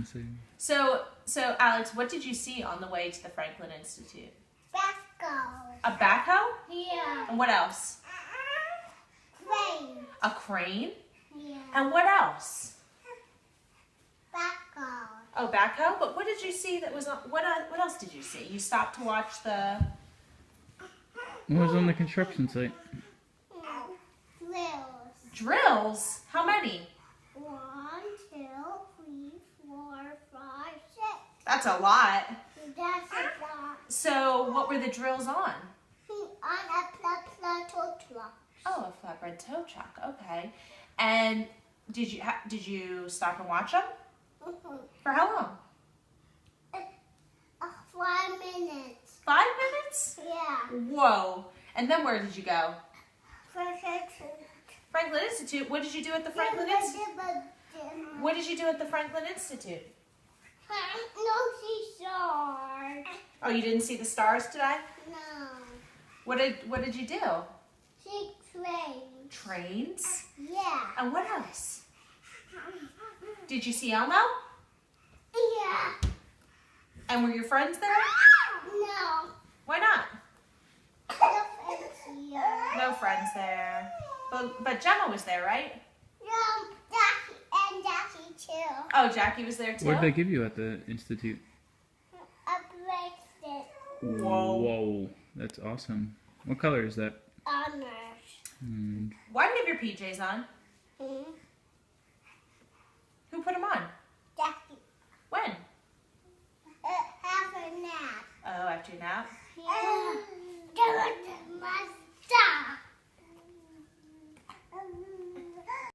say. So Alex, what did you see on the way to the Franklin Institute? Backhoe. A backhoe? Yeah. And what else? Crane. A crane? Yeah. And what else? Backhoe. Oh, backhoe? But what did you see that was on, what else did you see? You stopped to watch the... What was on the construction site? Drills. Drills? How many? 1, 2, 3, 4, 5, 6. That's a lot. That's a lot. So what were the drills on? On a tow truck. Oh, a flatbread tow truck. Okay. And did you stop and watch them? For how long? 5 minutes. 5 minutes? Yeah. Whoa. And then where did you go? Perfection. Franklin Institute. What did you do at the Franklin Institute? What did you do at the Franklin Institute? No, she stars. Oh, you didn't see the stars today? No. What did you do? She trains. Trains? Yeah. And what else? Did you see Elmo? Yeah. And were your friends there? No. Why not? No friends here. No friends there. But Gemma was there, right? No, Jackie and Jackie too. Oh, Jackie was there too? What did they give you at the institute? A bracelet. Whoa. Whoa, that's awesome. What color is that? Honors. Hmm. Why do you have your PJs on? Hmm.